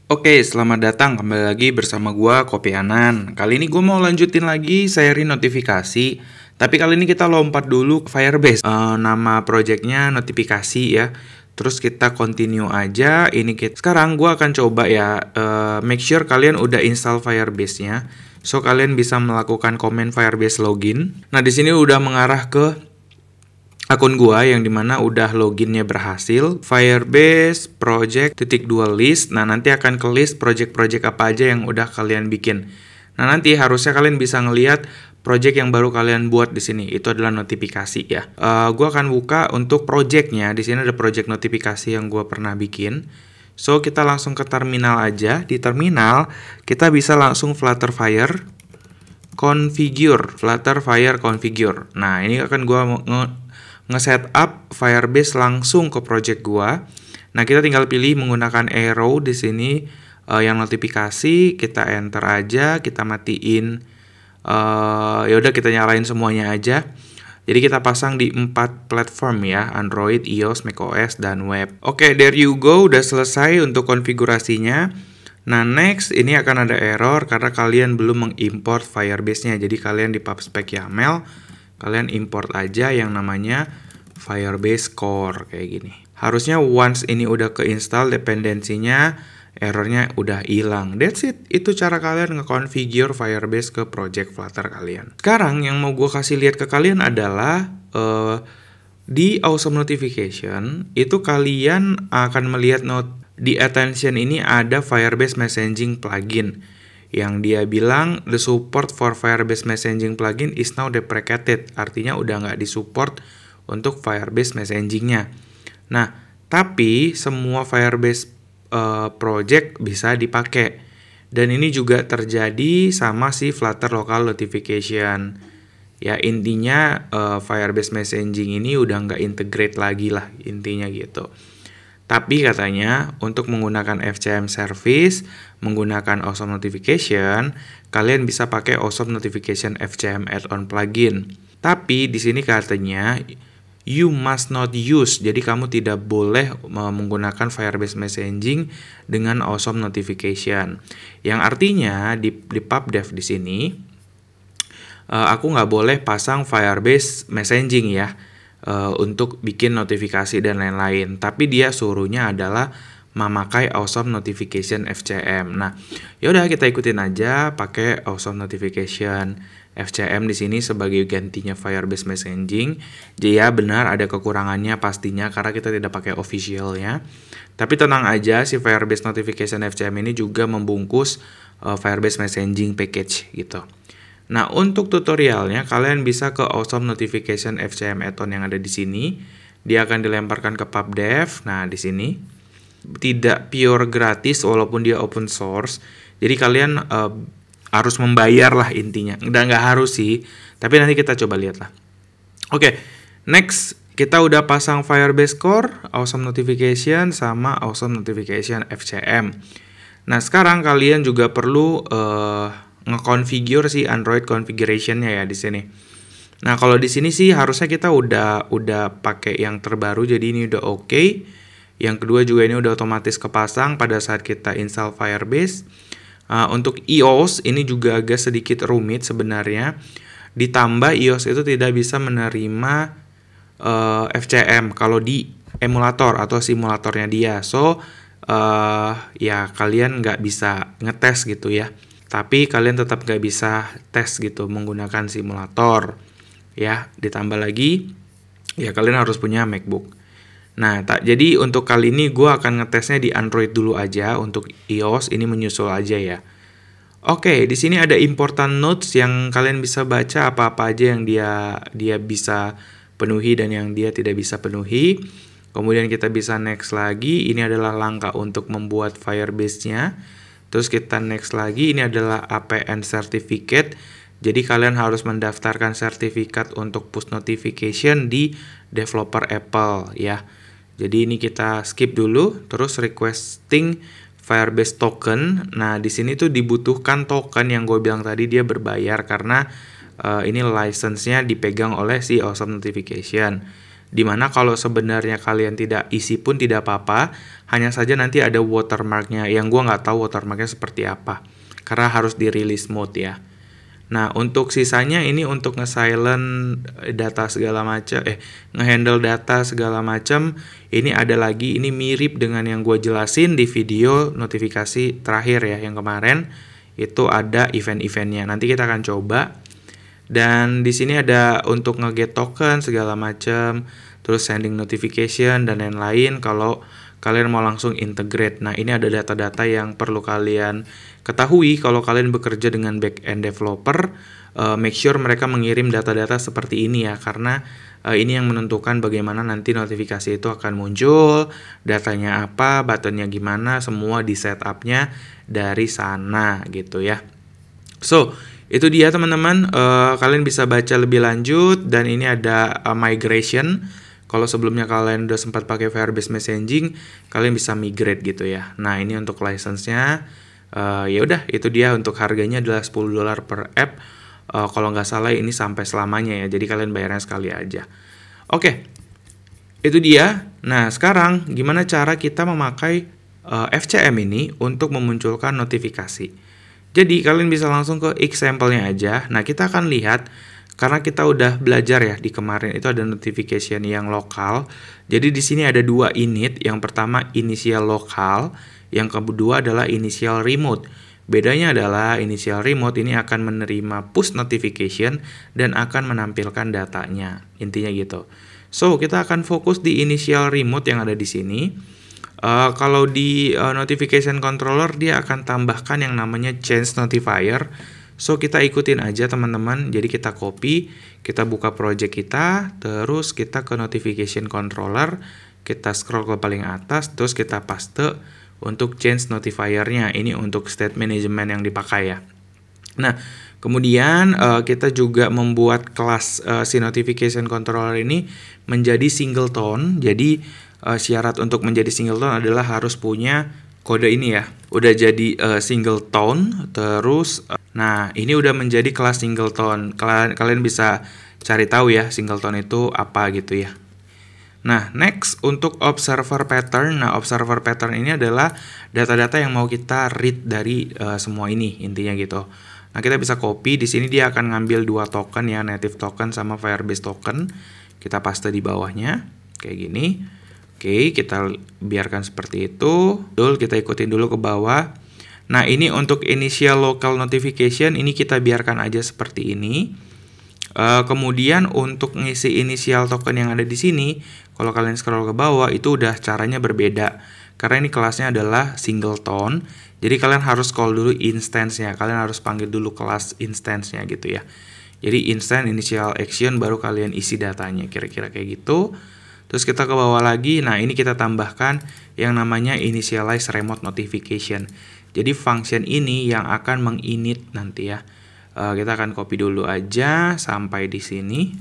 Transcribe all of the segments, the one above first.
Oke, selamat datang kembali lagi bersama gua Kopianan. Kali ini gua mau lanjutin lagi sharing notifikasi. Tapi kali ini kita lompat dulu ke Firebase. Nama projectnya notifikasi ya. Terus kita continue aja. Sekarang gua akan coba ya. Make sure kalian udah install Firebase-nya. So kalian bisa melakukan komen Firebase login. Nah di sini udah mengarah ke akun gua yang dimana udah loginnya berhasil. Firebase project titik 2 list. Nah nanti akan ke list project-project apa aja yang udah kalian bikin. Nah nanti harusnya kalian bisa ngelihat project yang baru kalian buat di sini. Itu adalah notifikasi ya. Gua akan buka untuk projectnya. Di sini ada project notifikasi yang gua pernah bikin. So kita langsung ke terminal aja. Di terminal kita bisa langsung Flutterfire configure. Nah ini akan gua nge-setup Firebase langsung ke project gua. Nah, kita tinggal pilih menggunakan arrow di sini yang notifikasi, kita enter aja, kita matiin. Ya udah kita nyalain semuanya aja. Jadi kita pasang di 4 platform ya, Android, iOS, macOS, dan web. Oke, there you go, udah selesai untuk konfigurasinya. Nah, next ini akan ada error karena kalian belum mengimport Firebase-nya. Jadi kalian di pubspec YAML kalian import aja yang namanya Firebase Core kayak gini. Harusnya once ini udah keinstall dependensinya, errornya udah hilang. That's it. Itu cara kalian nge-configure Firebase ke project Flutter kalian. Sekarang yang mau gue kasih lihat ke kalian adalah di Awesome Notification itu kalian akan melihat di attention ini ada Firebase Messaging plugin. Yang dia bilang the support for Firebase Messaging plugin is now deprecated, artinya udah nggak disupport untuk Firebase Messaging-nya. Nah, tapi semua Firebase project bisa dipakai, dan ini juga terjadi sama si Flutter Local Notification. Ya intinya Firebase Messaging ini udah nggak integrate lagi lah intinya gitu. Tapi katanya untuk menggunakan FCM service, menggunakan Awesome Notification, kalian bisa pakai Awesome Notification FCM add-on plugin. Tapi di sini katanya you must not use. Jadi kamu tidak boleh menggunakan Firebase Messaging dengan Awesome Notification. Yang artinya di pubdev di sini aku nggak boleh pasang Firebase Messaging ya. Untuk bikin notifikasi dan lain-lain, tapi dia suruhnya adalah memakai Awesome Notification FCM. Nah, yaudah kita ikutin aja pakai Awesome Notification FCM di sini sebagai gantinya Firebase Messaging. Jadi ya benar ada kekurangannya pastinya karena kita tidak pakai officialnya. Tapi tenang aja, si Firebase Notification FCM ini juga membungkus Firebase Messaging package gitu. Nah, untuk tutorialnya kalian bisa ke Awesome Notification FCM add-on yang ada di sini. Dia akan dilemparkan ke pubdev. Nah, di sini tidak pure gratis walaupun dia open source. Jadi kalian harus membayar lah intinya. Nggak harus sih, tapi nanti kita coba lihat lah. Oke, next kita udah pasang Firebase Core, Awesome Notification sama Awesome Notification FCM. Nah, sekarang kalian juga perlu nge-configure si Android configuration-nya ya di sini. Nah, kalau di sini sih harusnya kita udah pakai yang terbaru, jadi ini udah oke. Yang kedua juga ini udah otomatis kepasang pada saat kita install Firebase. Untuk iOS ini juga agak sedikit rumit sebenarnya. Ditambah iOS itu tidak bisa menerima FCM kalau di emulator atau simulatornya dia. So, ya kalian nggak bisa ngetes gitu ya. Tapi kalian tetap gak bisa tes gitu menggunakan simulator ya. Ditambah lagi ya kalian harus punya MacBook. Nah jadi untuk kali ini gue akan ngetesnya di Android dulu aja. Untuk iOS ini menyusul aja ya. Oke, di sini ada important notes yang kalian bisa baca apa-apa aja yang dia bisa penuhi dan yang dia tidak bisa penuhi. Kemudian kita bisa next lagi. Ini adalah langkah untuk membuat Firebase-nya. Terus kita next lagi, ini adalah APN certificate. Jadi kalian harus mendaftarkan sertifikat untuk push notification di developer Apple ya. Jadi ini kita skip dulu, terus requesting Firebase token. Nah, di sini tuh dibutuhkan token yang gue bilang tadi dia berbayar karena ini license-nya dipegang oleh si Awesome Notification. Dimana kalau sebenarnya kalian tidak isi pun tidak apa-apa, hanya saja nanti ada watermarknya, yang gue nggak tahu watermarknya seperti apa, karena harus di release mode ya. Nah, untuk sisanya ini untuk nge-silent data segala macam, nge-handle data segala macam. Ini ada lagi, ini mirip dengan yang gue jelasin di video notifikasi terakhir ya, yang kemarin. Itu ada event-eventnya. Nanti kita akan coba. Dan di sini ada untuk nge-get token segala macam, terus sending notification dan lain-lain kalau kalian mau langsung integrate. Nah, ini ada data-data yang perlu kalian ketahui kalau kalian bekerja dengan back-end developer. Make sure mereka mengirim data-data seperti ini ya, karena ini yang menentukan bagaimana nanti notifikasi itu akan muncul, datanya apa, buttonnya gimana, semua di setupnya dari sana gitu ya. So, itu dia teman-teman, kalian bisa baca lebih lanjut, dan ini ada migration. Kalau sebelumnya kalian udah sempat pakai Firebase Messaging, kalian bisa migrate gitu ya. Nah, ini untuk license-nya. Ya udah, itu dia. Untuk harganya adalah $10 per app. Kalau nggak salah ini sampai selamanya ya. Jadi kalian bayarnya sekali aja. Oke, itu dia. Nah, sekarang gimana cara kita memakai FCM ini untuk memunculkan notifikasi. Jadi kalian bisa langsung ke example-nya aja. Nah, kita akan lihat. Karena kita udah belajar ya di kemarin itu ada notification yang lokal. Jadi di sini ada dua init. Yang pertama initial lokal, yang kedua adalah initial remote. Bedanya adalah initial remote ini akan menerima push notification dan akan menampilkan datanya. Intinya gitu. So, kita akan fokus di initial remote yang ada di sini. Kalau di notification controller dia akan tambahkan yang namanya change notifier. So, kita ikutin aja teman-teman. Jadi kita copy, kita buka project kita, terus kita ke notification controller, kita scroll ke paling atas, terus kita paste untuk change notifier-nya. Ini untuk state management yang dipakai ya. Nah, kemudian kita juga membuat kelas si notification controller ini menjadi singleton. Jadi syarat untuk menjadi singleton adalah harus punya kode ini ya. Udah jadi singleton, terus nah, ini udah menjadi kelas singleton. Kalian bisa cari tahu ya singleton itu apa gitu ya. Nah, next untuk observer pattern. Nah, observer pattern ini adalah data-data yang mau kita read dari semua ini, intinya gitu. Nah, kita bisa copy. Di sini dia akan ngambil dua token ya, native token sama Firebase token. Kita paste di bawahnya kayak gini. Oke, kita biarkan seperti itu. Kita ikutin dulu ke bawah. Nah, ini untuk initial local notification, ini kita biarkan aja seperti ini. Kemudian untuk ngisi initial token yang ada di sini, kalau kalian scroll ke bawah, itu udah caranya berbeda. Karena ini kelasnya adalah singleton, jadi kalian harus call dulu instance-nya. Kalian harus panggil dulu kelas instance-nya gitu ya. Jadi instance initial action, baru kalian isi datanya, kira-kira kayak gitu. Terus kita ke bawah lagi, nah ini kita tambahkan yang namanya initialize remote notification. Jadi function ini yang akan menginit nanti ya. Kita akan copy dulu aja sampai di sini.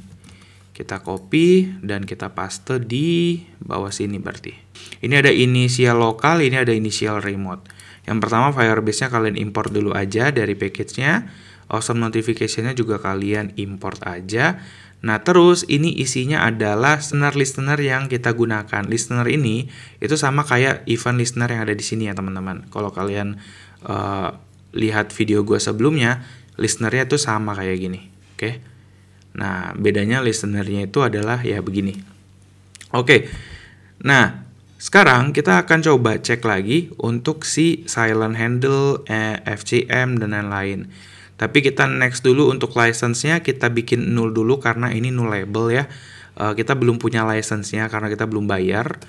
Kita copy dan kita paste di bawah sini berarti. Ini ada initial lokal, ini ada initial remote. Yang pertama Firebase-nya kalian import dulu aja dari package-nya. Awesome notification-nya juga kalian import aja. Nah, terus ini isinya adalah listener yang kita gunakan. Listener ini itu sama kayak event listener yang ada di sini ya, teman-teman. Kalau kalian lihat video gue sebelumnya, listenernya itu sama kayak gini. Oke. Nah, bedanya listenernya itu adalah ya begini. Oke. Nah, sekarang kita akan coba cek lagi untuk si silent handle, FCM dan lain-lain. Tapi kita next dulu untuk license-nya kita bikin null dulu karena ini null label ya. Kita belum punya license-nya karena kita belum bayar.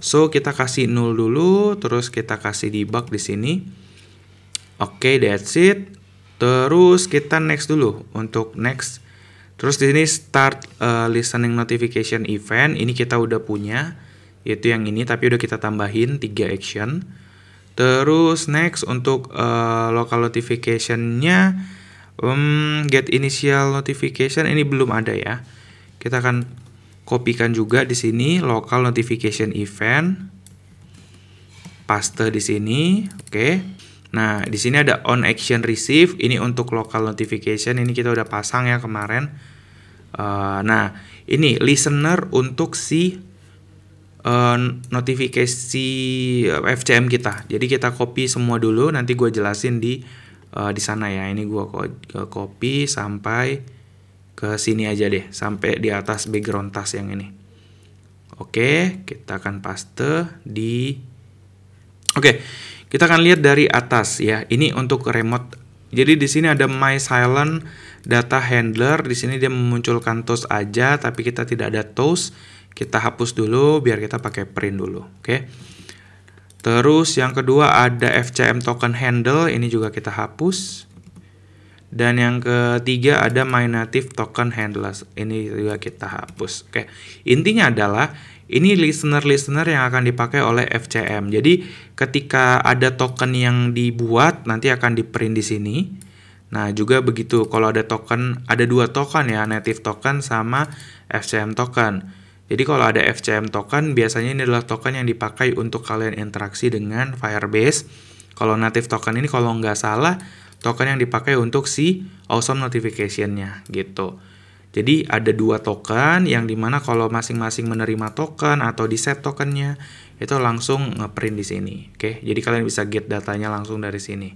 So, kita kasih null dulu, terus kita kasih debug di sini. Oke, that's it. Terus kita next dulu untuk next. Terus di sini start listening notification event. Ini kita udah punya, yaitu yang ini, tapi udah kita tambahin 3 action. Terus next untuk local notification-nya get initial notification ini belum ada ya. Kita akan kopikan juga di sini local notification event. Paste di sini. Oke. Nah, di sini ada on action receive, ini untuk local notification, ini kita udah pasang ya kemarin. Nah, ini listener untuk si notifikasi FCM kita. Jadi kita copy semua dulu, nanti gue jelasin di sana ya. Ini gue copy sampai ke sini aja deh, sampai di atas background task yang ini. Oke, kita akan paste di. Oke, kita akan lihat dari atas ya. Ini untuk remote. Jadi di sini ada My Silent Data Handler. Di sini dia memunculkan toast aja, tapi kita tidak ada toast. Kita hapus dulu biar kita pakai print dulu. Oke. Terus yang kedua ada FCM Token Handle. Ini juga kita hapus. Dan yang ketiga ada My Native Token Handlers. Ini juga kita hapus. Oke. Intinya adalah ini listener-listener yang akan dipakai oleh FCM. Jadi ketika ada token yang dibuat nanti akan di print di sini. Nah, juga begitu kalau ada token, ada dua token ya, native token sama FCM token. Jadi kalau ada FCM token, biasanya ini adalah token yang dipakai untuk kalian interaksi dengan Firebase. Kalau native token ini kalau nggak salah, token yang dipakai untuk si awesome notification-nya gitu. Jadi ada dua token yang dimana kalau masing-masing menerima token atau di set tokennya, itu langsung ngeprint di sini. Oke, jadi kalian bisa get datanya langsung dari sini.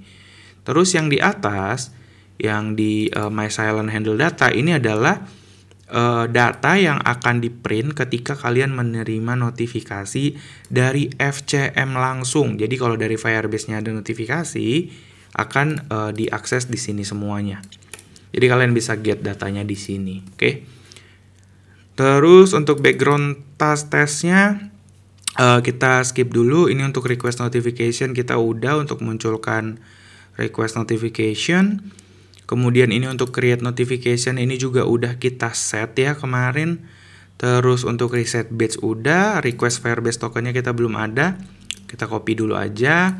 Terus yang di atas, yang di My Silent Handle Data, ini adalah data yang akan di-print ketika kalian menerima notifikasi dari FCM langsung. Jadi kalau dari Firebase-nya ada notifikasi, akan diakses di sini semuanya. Jadi kalian bisa get datanya di sini, oke? Terus untuk background task testnya kita skip dulu. Ini untuk request notification kita udah untuk munculkan request notification. Kemudian ini untuk create notification ini juga udah kita set ya kemarin. Terus untuk reset batch udah, request Firebase tokennya kita belum ada. Kita copy dulu aja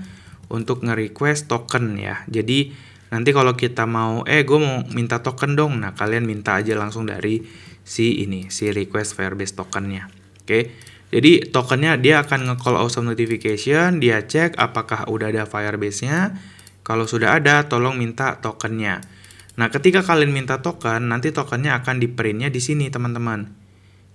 untuk nge-request token ya. Jadi nanti kalau kita mau gue mau minta token dong. Nah, kalian minta aja langsung dari si request Firebase tokennya. Oke. Jadi tokennya dia akan nge-call awesome notification, dia cek apakah udah ada Firebase-nya. Kalau sudah ada, tolong minta tokennya. Nah, ketika kalian minta token, nanti tokennya akan di-print-nya di sini, teman-teman.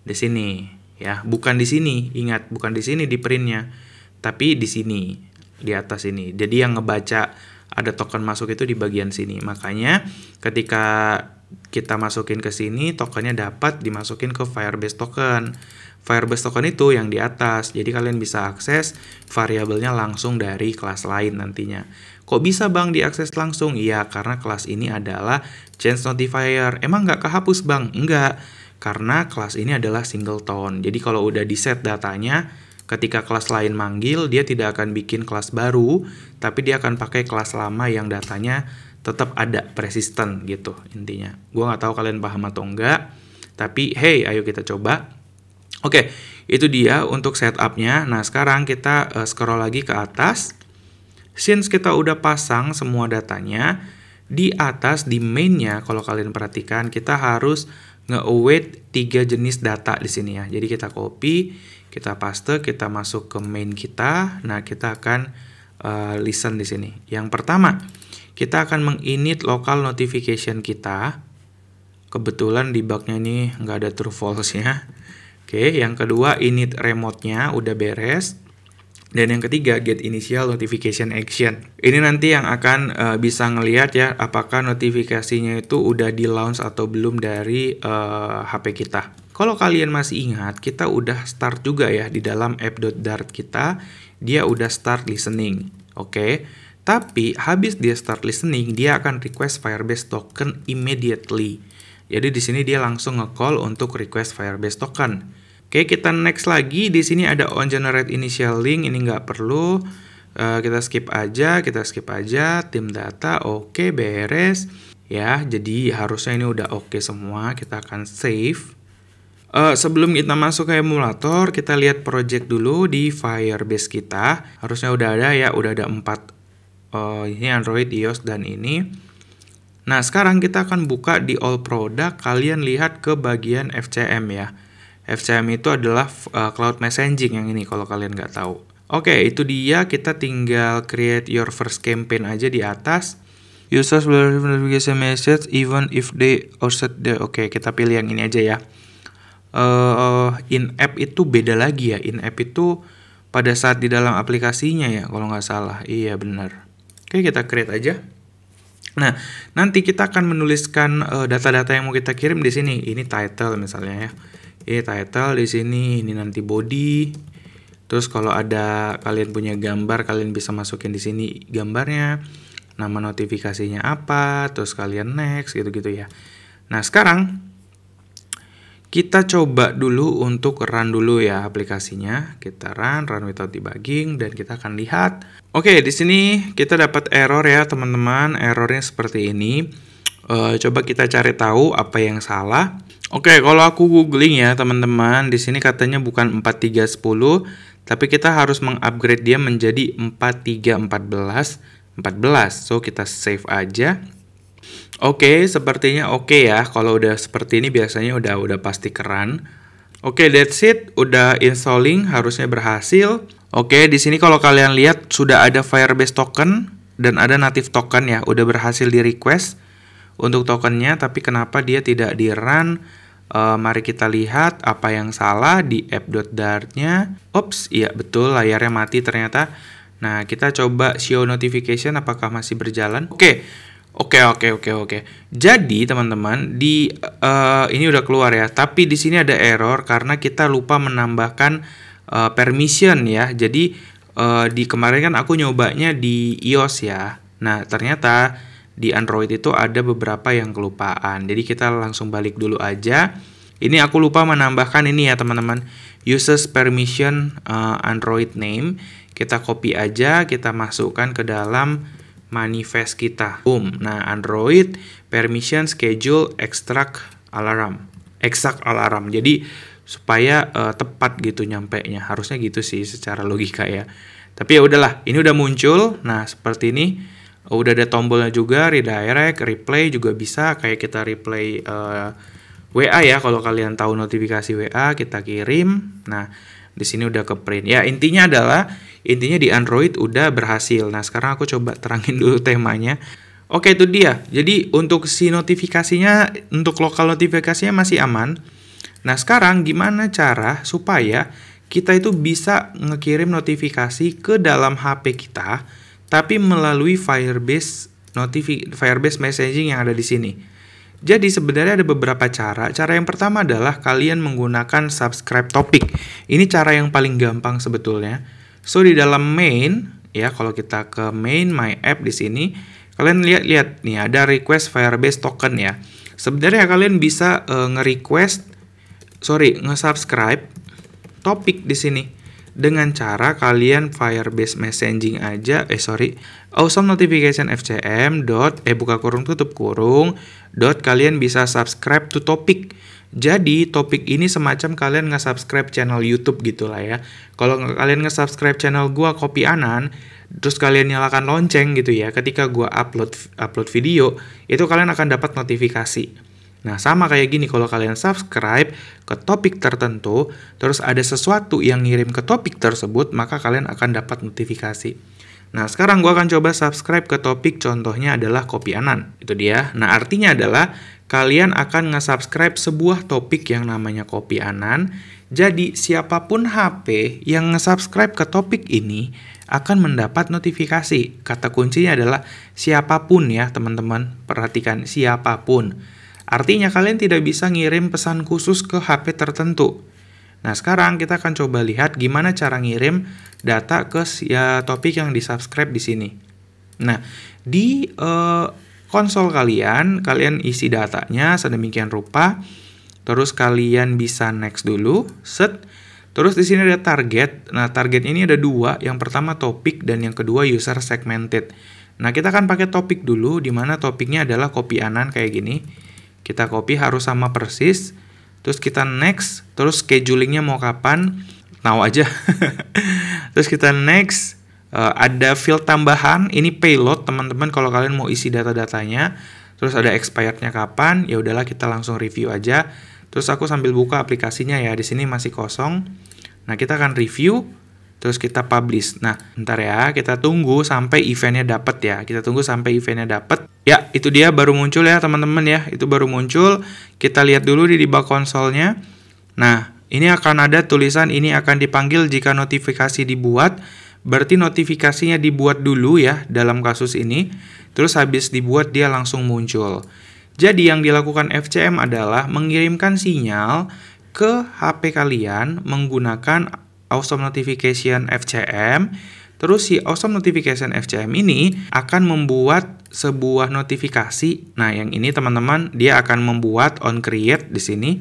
Di sini, ya. Bukan di sini, ingat, bukan di sini di print-nya, tapi di sini, di atas ini. Jadi yang ngebaca ada token masuk itu di bagian sini. Makanya ketika kita masukin ke sini, tokennya dapat dimasukin ke Firebase token. Firebase token itu yang di atas. Jadi kalian bisa akses variabelnya langsung dari kelas lain nantinya. Kok bisa bang diakses langsung? Iya, karena kelas ini adalah change notifier. Emang nggak kehapus bang? Enggak, karena kelas ini adalah singleton. Jadi kalau udah di set datanya, ketika kelas lain manggil, dia tidak akan bikin kelas baru, tapi dia akan pakai kelas lama yang datanya tetap ada, persistent gitu intinya. Gua nggak tahu kalian paham atau enggak, tapi hey, ayo kita coba. Oke, itu dia untuk setupnya. Nah, sekarang kita scroll lagi ke atas. Since kita udah pasang semua datanya, di atas di main-nya kalau kalian perhatikan kita harus nge-await 3 jenis data di sini ya. Jadi kita copy, kita paste, kita masuk ke main kita. Nah, kita akan listen di sini. Yang pertama, kita akan menginit local notification kita. Kebetulan di bug-nya ini nggak ada true false-nya. Oke, yang kedua init remote-nya udah beres. Dan yang ketiga, get initial notification action. Ini nanti yang akan bisa ngelihat ya apakah notifikasinya itu udah di launch atau belum dari HP kita. Kalau kalian masih ingat, kita udah start juga ya di dalam app.dart kita, dia udah start listening. Oke. Tapi habis dia start listening, dia akan request Firebase token immediately. Jadi di sini dia langsung nge-call untuk request Firebase token. Oke, kita next lagi. Di sini ada on generate initial link, ini nggak perlu. Kita skip aja, tim data, oke, beres. Ya, jadi harusnya ini udah oke semua. Kita akan save. Sebelum kita masuk ke emulator, kita lihat project dulu di Firebase kita. Harusnya udah ada ya, udah ada 4. Ini Android, iOS, dan ini. Nah, sekarang kita akan buka di all product. Kalian lihat ke bagian FCM ya. FCM itu adalah cloud messaging yang ini kalau kalian nggak tahu. Oke, itu dia. Kita tinggal create your first campaign aja di atas. Users will receive notification message even if they outside the. Oke, kita pilih yang ini aja ya. In-app itu beda lagi ya. In-app itu pada saat di dalam aplikasinya ya, kalau nggak salah. Iya benar. Oke, kita create aja. Nah, nanti kita akan menuliskan data-data yang mau kita kirim di sini. Ini title misalnya ya. Ini title di sini. Ini nanti body. Terus kalau ada kalian punya gambar, kalian bisa masukin di sini gambarnya. Nama notifikasinya apa, terus kalian next gitu-gitu ya. Nah, sekarang kita coba dulu untuk run dulu ya aplikasinya. Kita run without debugging, dan kita akan lihat. Oke, di sini kita dapat error ya teman-teman. Errornya seperti ini. Coba kita cari tahu apa yang salah. Oke, kalau aku googling ya teman-teman, di sini katanya bukan 4310, tapi kita harus mengupgrade dia menjadi 4314. So kita save aja. Oke, sepertinya oke ya. Kalau udah seperti ini biasanya udah pasti keren. Oke, that's it. Udah installing, harusnya berhasil. Oke, di sini kalau kalian lihat sudah ada Firebase token dan ada native token ya. Udah berhasil di request untuk tokennya, tapi kenapa dia tidak di run? Mari kita lihat apa yang salah di app.dart-nya. Ops, iya betul, layarnya mati ternyata. Nah, kita coba show notification apakah masih berjalan. Oke. Jadi, teman-teman, ini udah keluar ya, tapi di sini ada error karena kita lupa menambahkan permission ya. Jadi, di kemarin kan aku nyobanya di iOS ya. Nah, ternyata di Android itu ada beberapa yang kelupaan. Jadi, kita langsung balik dulu aja. Ini aku lupa menambahkan ini ya, teman-teman. Users permission Android name. Kita copy aja, kita masukkan ke dalam manifest kita. Boom. Nah, Android permission schedule extract alarm. Jadi supaya tepat gitu nyampenya. Harusnya gitu sih secara logika ya. Tapi ya udahlah, ini udah muncul. Nah, seperti ini. Udah ada tombolnya juga, redirect, replay juga bisa kayak kita replay WA ya. Kalau kalian tahu notifikasi WA, kita kirim. Nah, di sini udah ke print. Ya, intinya di Android udah berhasil. Nah, sekarang aku coba terangin dulu temanya. Oke, itu dia. Jadi, untuk si notifikasinya, untuk lokal notifikasinya masih aman. Nah, sekarang gimana cara supaya kita itu bisa ngekirim notifikasi ke dalam HP kita, tapi melalui Firebase messaging yang ada di sini. Jadi sebenarnya ada beberapa cara. Cara yang pertama adalah kalian menggunakan subscribe topic. Ini cara yang paling gampang sebetulnya. So di dalam main ya, kalau kita ke main my app di sini, kalian lihat nih ada request Firebase token ya. Sebenarnya kalian bisa nge-subscribe topik di sini dengan cara kalian Firebase messaging aja. Awesome notification FCM buka kurung tutup kurung kalian bisa subscribe to topic. Jadi topik ini semacam kalian nge-subscribe channel YouTube gitulah ya. Kalau kalian nge-subscribe channel gua Kopi Anan, terus kalian nyalakan lonceng gitu ya, ketika gua upload video, itu kalian akan dapat notifikasi. Nah, sama kayak gini, kalau kalian subscribe ke topik tertentu, terus ada sesuatu yang ngirim ke topik tersebut, maka kalian akan dapat notifikasi. Nah, sekarang gua akan coba subscribe ke topik, contohnya adalah Kopi Anan. Itu dia. Nah, artinya adalah kalian akan nge-subscribe sebuah topik yang namanya Kopi Anan. Jadi, siapapun HP yang nge-subscribe ke topik ini akan mendapat notifikasi. Kata kuncinya adalah siapapun ya, teman-teman. Perhatikan, siapapun. Artinya kalian tidak bisa ngirim pesan khusus ke HP tertentu. Nah, sekarang kita akan coba lihat gimana cara ngirim data ke topik yang di-subscribe di sini. Nah, di konsol kalian isi datanya sedemikian rupa. Terus kalian bisa next dulu, set. Terus di sini ada target. Nah, target ini ada dua. Yang pertama topik dan yang kedua user segmented. Nah, kita akan pakai topik dulu, di mana topiknya adalah Kopi Anan kayak gini. Kita copy harus sama persis. Terus kita next. Terus schedulingnya mau kapan? Tahu aja. Terus kita next. Ada field tambahan. Ini payload teman-teman kalau kalian mau isi data-datanya. Terus ada expirednya kapan? Ya udahlah kita langsung review aja. Terus aku sambil buka aplikasinya ya. Di sini masih kosong. Nah, kita akan review. terus kita publish. Nah, bentar ya, kita tunggu sampai eventnya dapat ya. Kita tunggu sampai eventnya dapat. Ya, itu dia baru muncul ya teman-teman ya. Itu baru muncul. Kita lihat dulu di debug konsolnya. Nah, ini akan ada tulisan ini akan dipanggil jika notifikasi dibuat. Berarti notifikasinya dibuat dulu ya dalam kasus ini. Terus habis dibuat dia langsung muncul. Jadi yang dilakukan FCM adalah mengirimkan sinyal ke HP kalian menggunakan Awesome Notification FCM. Terus si Awesome Notification FCM ini akan membuat sebuah notifikasi. Nah, yang ini teman-teman dia akan membuat on create di sini.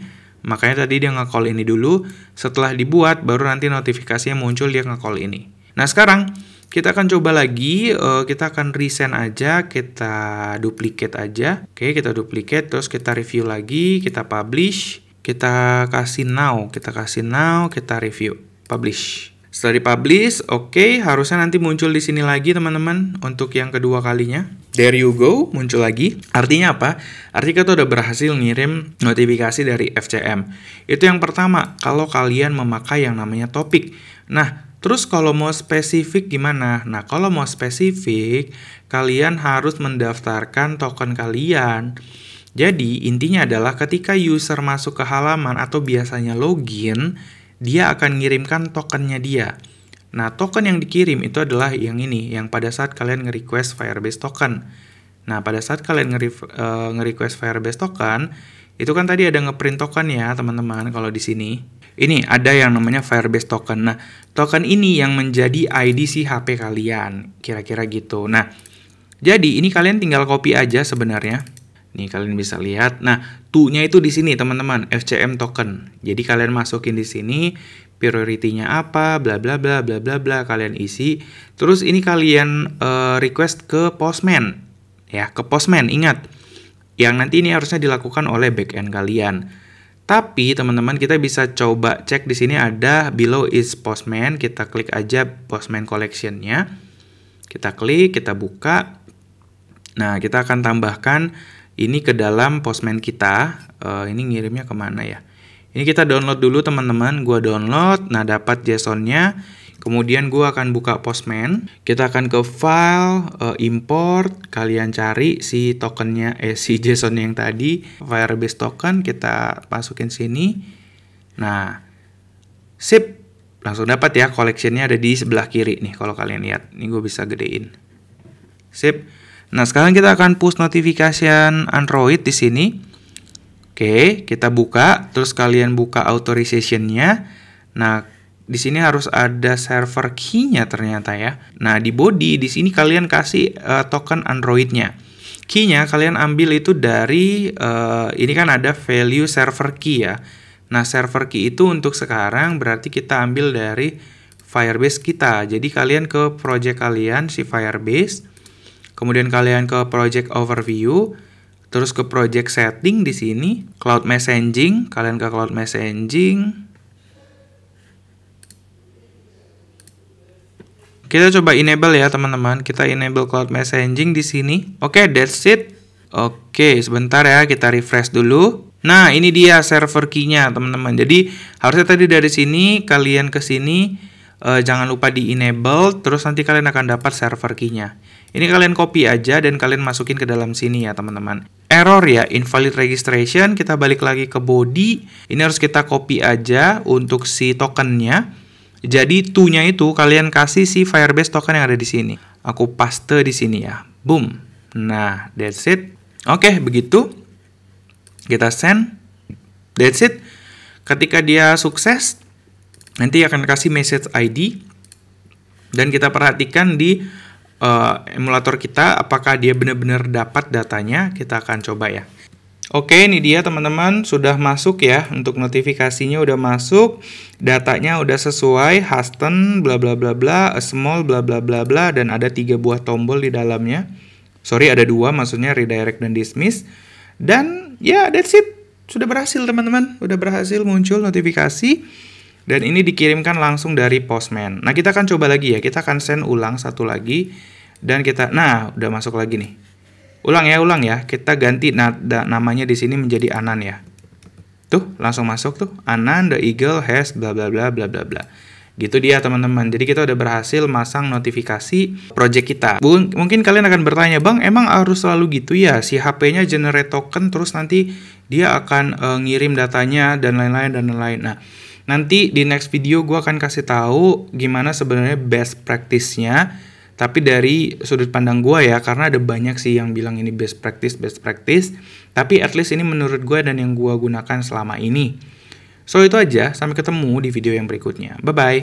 Makanya tadi dia nge-call ini dulu. Setelah dibuat baru nanti notifikasinya muncul dia nge-call ini. Nah, sekarang kita akan coba lagi, kita akan resend aja, kita duplicate aja. Oke, kita duplicate, terus kita review lagi, kita publish, kita kasih now, kita review, publish. Setelah dipublish, oke, harusnya nanti muncul di sini lagi teman-teman untuk yang kedua kalinya. There you go, muncul lagi. Artinya apa? Artinya kita udah berhasil ngirim notifikasi dari FCM. Itu yang pertama, kalau kalian memakai yang namanya topik. Nah, terus kalau mau spesifik gimana? Nah, kalau mau spesifik, kalian harus mendaftarkan token kalian. Jadi, intinya adalah ketika user masuk ke halaman atau biasanya login, dia akan ngirimkan tokennya dia. Nah, token yang dikirim itu adalah yang ini, yang pada saat kalian nge-request Firebase token. Nah, pada saat kalian nge-request Firebase token, itu kan tadi ada nge-print token ya, teman-teman, kalau di sini. Ini ada yang namanya Firebase token. Nah, token ini yang menjadi ID si HP kalian. Kira-kira gitu. Nah, jadi ini kalian tinggal copy aja sebenarnya. Nih, kalian bisa lihat. Nah, to-nya itu di sini, teman-teman. FCM token. Jadi kalian masukin di sini priority-nya apa, bla bla bla bla bla bla, kalian isi. Terus ini kalian request ke Postman. Ya, ke Postman, ingat. Yang nanti ini harusnya dilakukan oleh backend kalian. Tapi teman-teman kita bisa coba cek di sini ada below is Postman, kita klik aja Postman collection-nya. Kita klik, kita buka. Nah, kita akan tambahkan ini ke dalam Postman kita. Ini ngirimnya kemana ya? Ini kita download dulu teman-teman. Gua download, nah dapat JSON-nya. Kemudian gua akan buka Postman. Kita akan ke file, import. Kalian cari si tokennya, si JSON yang tadi, Firebase token. Kita masukin sini. Nah, sip. Langsung dapat ya, collection-nya ada di sebelah kiri nih. Kalau kalian lihat, ini gue bisa gedein. Sip. Nah, sekarang kita akan push notification Android di sini. Oke, kita buka, terus kalian buka authorization-nya. Nah, di sini harus ada server key-nya ternyata ya. Nah, di body di sini kalian kasih token Android-nya. Key-nya kalian ambil itu dari ini kan ada value server key ya. Nah, server key itu untuk sekarang berarti kita ambil dari Firebase kita. Jadi kalian ke project kalian si Firebase. Kemudian kalian ke project overview, terus ke project setting di sini, cloud messaging, kalian ke cloud messaging. Kita coba enable ya teman-teman, kita enable cloud messaging di sini. Oke, that's it. Oke, sebentar ya, kita refresh dulu. Nah, ini dia server key-nya teman-teman. Jadi harusnya tadi dari sini kalian ke sini, jangan lupa di enable, terus nanti kalian akan dapat server key-nya. Ini kalian copy aja dan kalian masukin ke dalam sini ya teman-teman. Error ya, invalid registration, kita balik lagi ke body. Ini harus kita copy aja untuk si tokennya. Jadi to-nya itu kalian kasih si Firebase token yang ada di sini. Aku paste di sini ya. Boom. Nah, that's it. Oke, begitu. Kita send. That's it. Ketika dia sukses, nanti akan kasih message ID. Dan kita perhatikan di emulator kita apakah dia benar-benar dapat datanya. Kita akan coba ya. Oke, ini dia teman-teman, sudah masuk ya, untuk notifikasinya udah masuk, datanya udah sesuai, hasten bla bla bla bla, a small bla bla bla bla, dan ada 3 buah tombol di dalamnya. Sorry, ada 2, maksudnya redirect dan dismiss. Dan ya, that's it. Sudah berhasil teman-teman, udah berhasil muncul notifikasi. Dan ini dikirimkan langsung dari Postman. Nah, kita akan coba lagi ya, kita akan send ulang satu lagi. Dan kita, nah, udah masuk lagi nih. Ulang ya. Kita ganti namanya di sini menjadi Anan ya. Tuh, langsung masuk tuh. Anan the eagle has bla bla bla bla bla bla. Gitu dia teman-teman. Jadi kita udah berhasil masang notifikasi project kita. Mungkin kalian akan bertanya, Bang, emang harus selalu gitu ya? Si HP-nya generate token terus nanti dia akan ngirim datanya dan lain-lain dan lain-lain. Nah, nanti di next video gue akan kasih tahu gimana sebenarnya best practice-nya. Tapi dari sudut pandang gue ya, karena ada banyak sih yang bilang ini best practice. Tapi at least ini menurut gue dan yang gue gunakan selama ini. So itu aja, sampai ketemu di video yang berikutnya. Bye-bye.